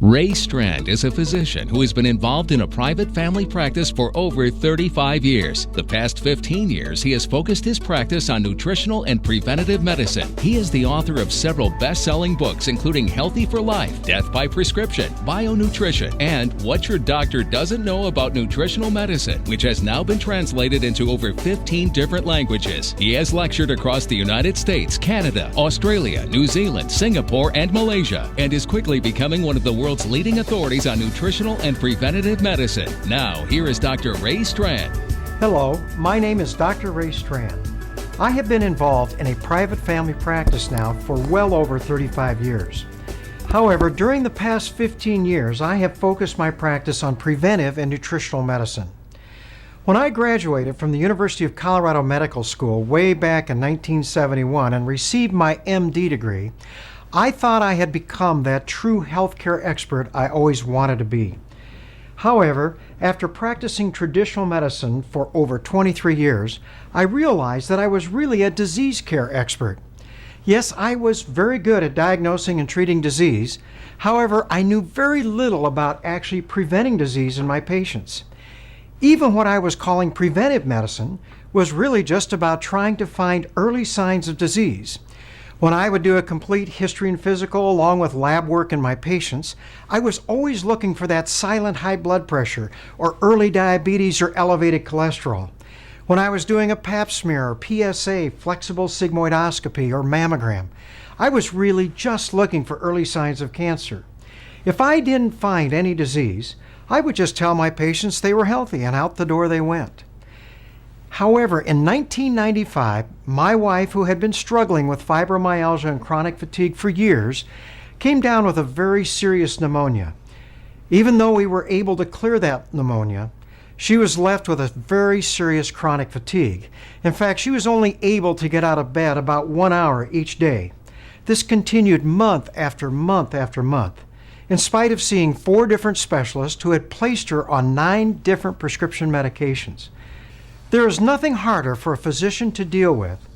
Ray Strand is a physician who has been involved in a private family practice for over 35 years. The past 15 years, he has focused his practice on nutritional and preventative medicine. He is the author of several best-selling books, including Healthy for Life, Death by Prescription, Bionutrition, and What Your Doctor Doesn't Know About Nutritional Medicine, which has now been translated into over 15 different languages. He has lectured across the United States, Canada, Australia, New Zealand, Singapore, and Malaysia, and is quickly becoming one of the world's leading authorities on nutritional and preventative medicine. Now, here is Dr. Ray Strand. Hello, my name is Dr. Ray Strand. I have been involved in a private family practice now for well over 35 years. However, during the past 15 years, I have focused my practice on preventive and nutritional medicine. When I graduated from the University of Colorado Medical School way back in 1971 and received my MD degree, I thought I had become that true healthcare expert I always wanted to be. However, after practicing traditional medicine for over 23 years, I realized that I was really a disease care expert. Yes, I was very good at diagnosing and treating disease. However, I knew very little about actually preventing disease in my patients. Even what I was calling preventive medicine was really just about trying to find early signs of disease. When I would do a complete history and physical along with lab work in my patients, I was always looking for that silent high blood pressure or early diabetes or elevated cholesterol. When I was doing a pap smear or PSA, flexible sigmoidoscopy or mammogram, I was really just looking for early signs of cancer. If I didn't find any disease, I would just tell my patients they were healthy and out the door they went. However, in 1995, my wife, who had been struggling with fibromyalgia and chronic fatigue for years, came down with a very serious pneumonia. Even though we were able to clear that pneumonia, she was left with a very serious chronic fatigue. In fact, she was only able to get out of bed about 1 hour each day. This continued month after month after month, in spite of seeing 4 different specialists who had placed her on 9 different prescription medications. There is nothing harder for a physician to deal with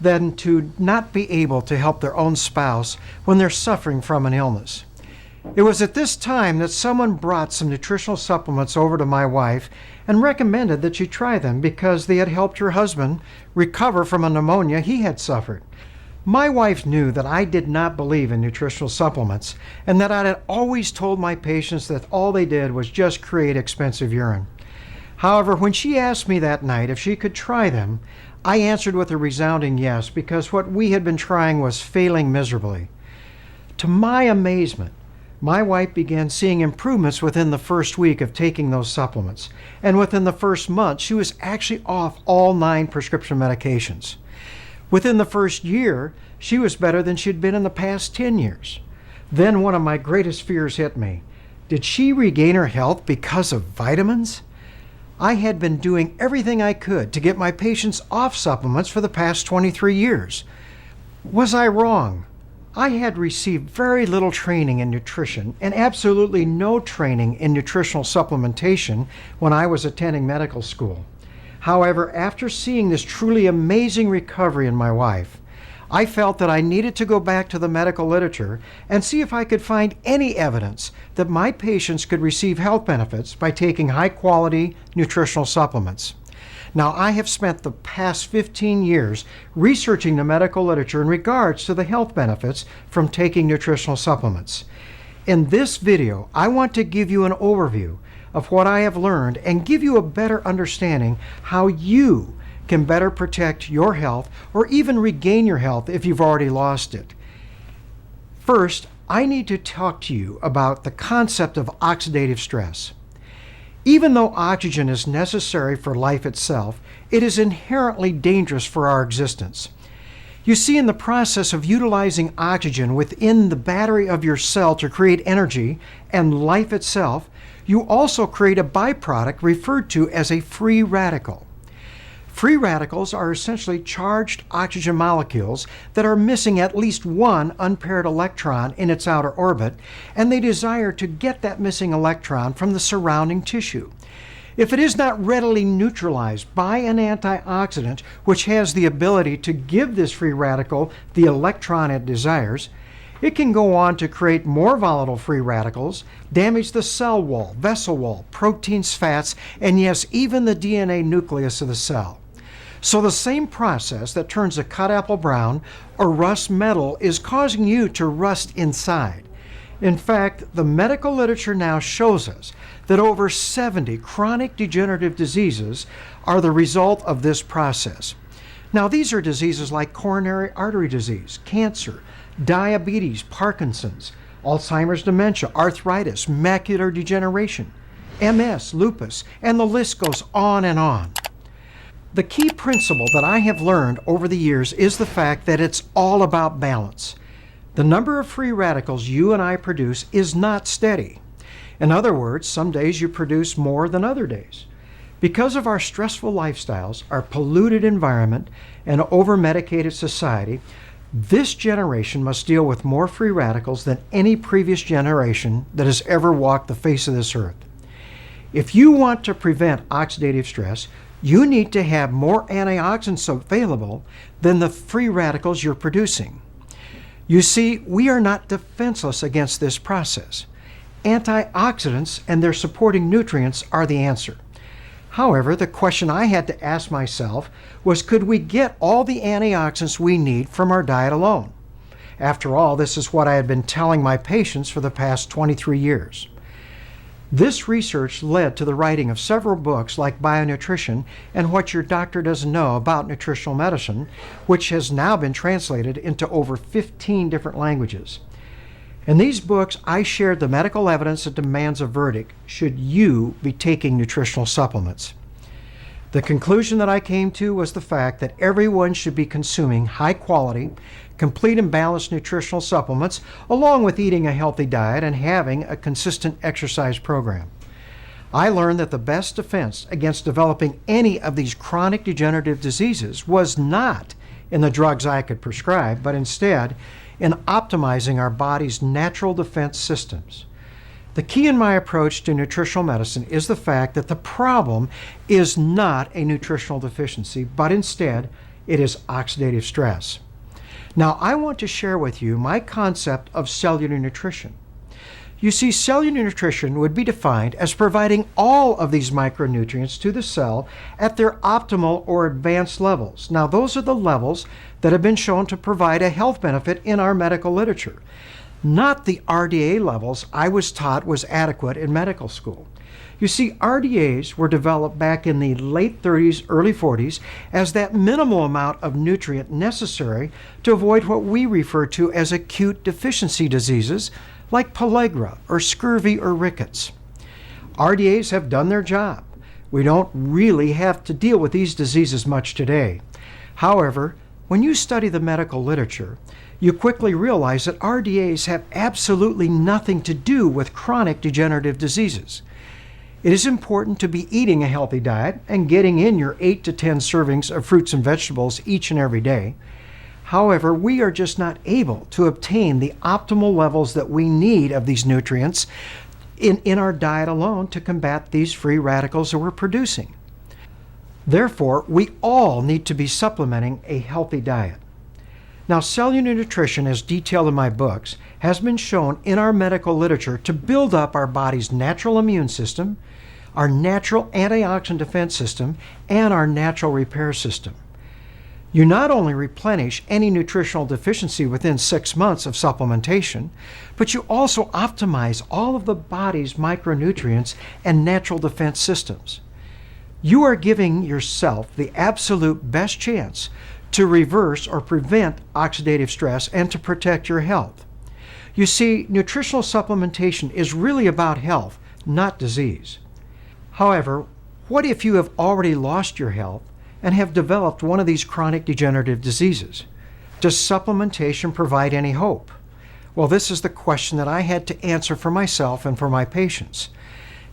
than to not be able to help their own spouse when they're suffering from an illness. It was at this time that someone brought some nutritional supplements over to my wife and recommended that she try them because they had helped her husband recover from a pneumonia he had suffered. My wife knew that I did not believe in nutritional supplements and that I had always told my patients that all they did was just create expensive urine. However, when she asked me that night if she could try them, I answered with a resounding yes because what we had been trying was failing miserably. To my amazement, my wife began seeing improvements within the first week of taking those supplements, and within the first month, she was actually off all 9 prescription medications. Within the first year, she was better than she'd been in the past 10 years. Then one of my greatest fears hit me. Did she regain her health because of vitamins? I had been doing everything I could to get my patients off supplements for the past 23 years. Was I wrong? I had received very little training in nutrition and absolutely no training in nutritional supplementation when I was attending medical school. However, after seeing this truly amazing recovery in my wife, I felt that I needed to go back to the medical literature and see if I could find any evidence that my patients could receive health benefits by taking high-quality nutritional supplements. Now, I have spent the past 15 years researching the medical literature in regards to the health benefits from taking nutritional supplements. In this video, I want to give you an overview of what I have learned and give you a better understanding how you can better protect your health or even regain your health if you've already lost it. First, I need to talk to you about the concept of oxidative stress. Even though oxygen is necessary for life itself, it is inherently dangerous for our existence. You see, in the process of utilizing oxygen within the battery of your cell to create energy and life itself, you also create a byproduct referred to as a free radical. Free radicals are essentially charged oxygen molecules that are missing at least one unpaired electron in its outer orbit, and they desire to get that missing electron from the surrounding tissue. If it is not readily neutralized by an antioxidant, which has the ability to give this free radical the electron it desires, It can go on to create more volatile free radicals, damage the cell wall, vessel wall, proteins, fats, and yes, even the DNA nucleus of the cell. So the same process that turns a cut apple brown or rusts metal is causing you to rust inside. In fact, the medical literature now shows us that over 70 chronic degenerative diseases are the result of this process. Now, these are diseases like coronary artery disease, cancer, diabetes, Parkinson's, Alzheimer's, dementia, arthritis, macular degeneration, MS, lupus, and the list goes on and on. The key principle that I have learned over the years is the fact that it's all about balance. The number of free radicals you and I produce is not steady. In other words, some days you produce more than other days. Because of our stressful lifestyles, our polluted environment, and over-medicated society, this generation must deal with more free radicals than any previous generation that has ever walked the face of this earth. If you want to prevent oxidative stress, you need to have more antioxidants available than the free radicals you're producing. You see, we are not defenseless against this process. Antioxidants and their supporting nutrients are the answer. However, the question I had to ask myself was, could we get all the antioxidants we need from our diet alone? After all, this is what I had been telling my patients for the past 23 years. This research led to the writing of several books like Bionutrition and What Your Doctor Doesn't Know About Nutritional Medicine, which has now been translated into over 15 different languages. In these books, I shared the medical evidence that demands a verdict should you be taking nutritional supplements. The conclusion that I came to was the fact that everyone should be consuming high-quality, complete and balanced nutritional supplements, along with eating a healthy diet and having a consistent exercise program. I learned that the best defense against developing any of these chronic degenerative diseases was not in the drugs I could prescribe, but instead in optimizing our body's natural defense systems. The key in my approach to nutritional medicine is the fact that the problem is not a nutritional deficiency, but instead it is oxidative stress. Now, I want to share with you my concept of cellular nutrition. You see, cellular nutrition would be defined as providing all of these micronutrients to the cell at their optimal or advanced levels. Now, those are the levels that have been shown to provide a health benefit in our medical literature, not the RDA levels I was taught was adequate in medical school. You see, RDAs were developed back in the late 30s, early 40s as that minimal amount of nutrient necessary to avoid what we refer to as acute deficiency diseases like pellagra or scurvy or rickets. RDAs have done their job. We don't really have to deal with these diseases much today. However, when you study the medical literature, you quickly realize that RDAs have absolutely nothing to do with chronic degenerative diseases. It is important to be eating a healthy diet and getting in your 8 to 10 servings of fruits and vegetables each and every day. However, we are just not able to obtain the optimal levels that we need of these nutrients in our diet alone to combat these free radicals that we're producing. Therefore, we all need to be supplementing a healthy diet. Now, cellular nutrition, as detailed in my books, has been shown in our medical literature to build up our body's natural immune system, our natural antioxidant defense system, and our natural repair system. You not only replenish any nutritional deficiency within 6 months of supplementation, but you also optimize all of the body's micronutrients and natural defense systems. You are giving yourself the absolute best chance to reverse or prevent oxidative stress and to protect your health. You see, nutritional supplementation is really about health, not disease. However, what if you have already lost your health and have developed one of these chronic degenerative diseases? Does supplementation provide any hope? Well, this is the question that I had to answer for myself and for my patients.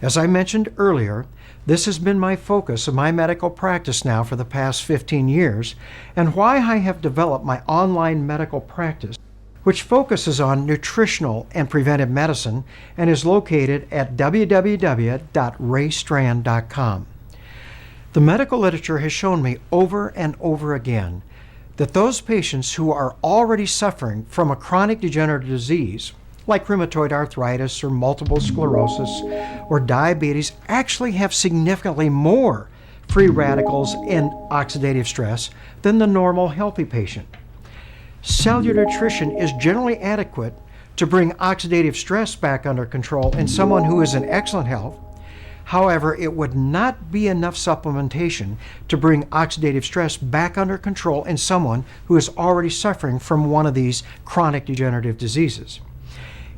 As I mentioned earlier, this has been my focus of my medical practice now for the past 15 years, and why I have developed my online medical practice, which focuses on nutritional and preventive medicine and is located at www.raystrand.com. The medical literature has shown me over and over again that those patients who are already suffering from a chronic degenerative disease, like rheumatoid arthritis or multiple sclerosis or diabetes, actually have significantly more free radicals and oxidative stress than the normal healthy patient. Cellular nutrition is generally adequate to bring oxidative stress back under control in someone who is in excellent health. However, it would not be enough supplementation to bring oxidative stress back under control in someone who is already suffering from one of these chronic degenerative diseases.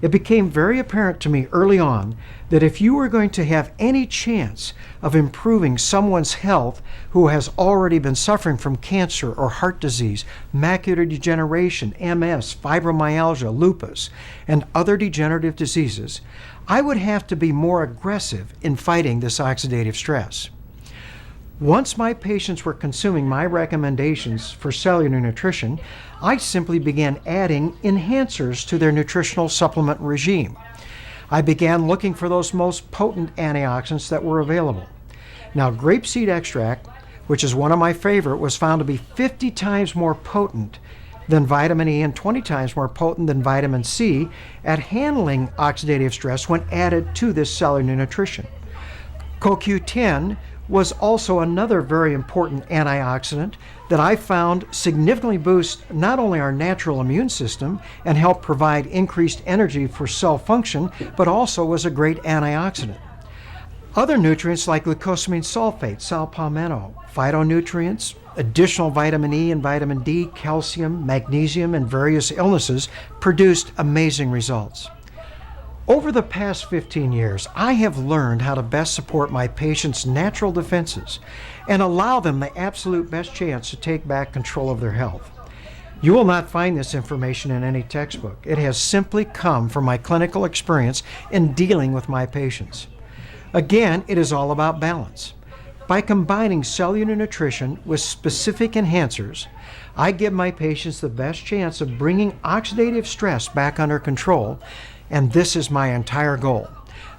It became very apparent to me early on that if you were going to have any chance of improving someone's health who has already been suffering from cancer or heart disease, macular degeneration, MS, fibromyalgia, lupus, and other degenerative diseases, I would have to be more aggressive in fighting this oxidative stress. Once my patients were consuming my recommendations for cellular nutrition, I simply began adding enhancers to their nutritional supplement regime. I began looking for those most potent antioxidants that were available. Now, grapeseed extract, which is one of my favorite, was found to be 50 times more potent than vitamin E and 20 times more potent than vitamin C at handling oxidative stress when added to this cellular nutrition. CoQ10 was also another very important antioxidant that I found significantly boosts not only our natural immune system and help provide increased energy for cell function, but also was a great antioxidant. Other nutrients like glucosamine sulfate, sal palmetto, phytonutrients, additional vitamin E and vitamin D, calcium, magnesium, and various illnesses produced amazing results. Over the past 15 years, I have learned how to best support my patients' natural defenses and allow them the absolute best chance to take back control of their health. You will not find this information in any textbook. It has simply come from my clinical experience in dealing with my patients. Again, it is all about balance. By combining cellular nutrition with specific enhancers, I give my patients the best chance of bringing oxidative stress back under control, and this is my entire goal.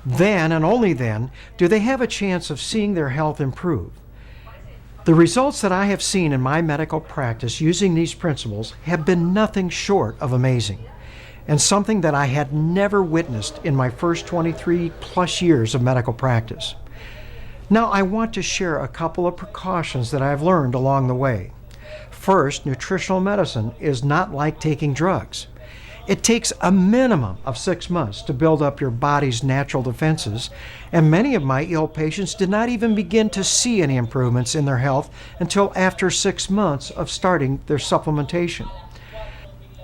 Then, and only then, do they have a chance of seeing their health improve. The results that I have seen in my medical practice using these principles have been nothing short of amazing, and something that I had never witnessed in my first 23 plus years of medical practice. Now, I want to share a couple of precautions that I've learned along the way. First, nutritional medicine is not like taking drugs. It takes a minimum of 6 months to build up your body's natural defenses, and many of my ill patients did not even begin to see any improvements in their health until after 6 months of starting their supplementation.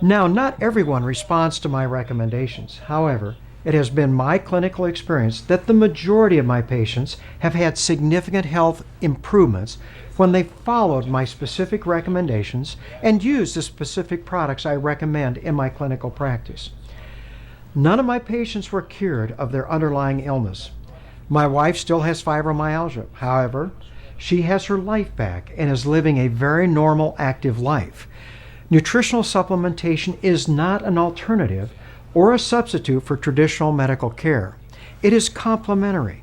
Now, not everyone responds to my recommendations. However, it has been my clinical experience that the majority of my patients have had significant health improvements when they followed my specific recommendations and used the specific products I recommend in my clinical practice. None of my patients were cured of their underlying illness. My wife still has fibromyalgia. However, she has her life back and is living a very normal, active life. Nutritional supplementation is not an alternative or a substitute for traditional medical care. It is complementary.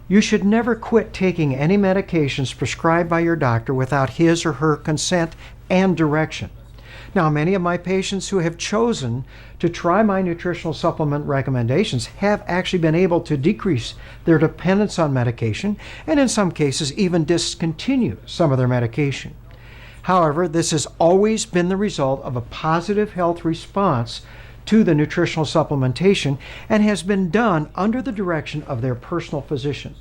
You should never quit taking any medications prescribed by your doctor without his or her consent and direction. Now, many of my patients who have chosen to try my nutritional supplement recommendations have actually been able to decrease their dependence on medication and in some cases even discontinue some of their medication. However, this has always been the result of a positive health response to the nutritional supplementation and has been done under the direction of their personal physician.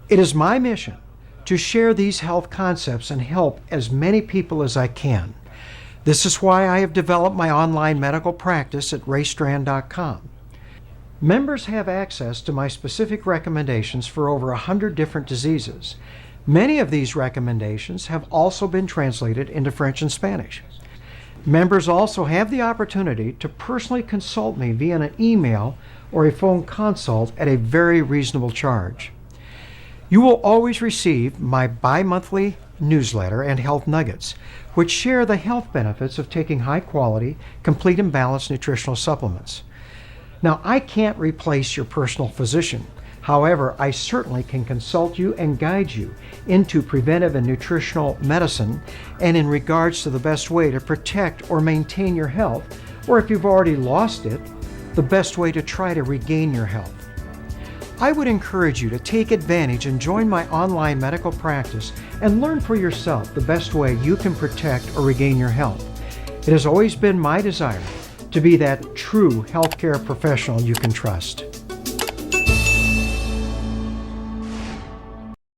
It is my mission to share these health concepts and help as many people as I can. This is why I have developed my online medical practice at raystrand.com. Members have access to my specific recommendations for over 100 different diseases. Many of these recommendations have also been translated into French and Spanish. Members also have the opportunity to personally consult me via an email or a phone consult at a very reasonable charge. You will always receive my bi-monthly newsletter and health nuggets, which share the health benefits of taking high-quality, complete and balanced nutritional supplements. Now, I can't replace your personal physician. However, I certainly can consult you and guide you into preventive and nutritional medicine and in regards to the best way to protect or maintain your health, or if you've already lost it, the best way to try to regain your health. I would encourage you to take advantage and join my online medical practice and learn for yourself the best way you can protect or regain your health. It has always been my desire to be that true healthcare professional you can trust.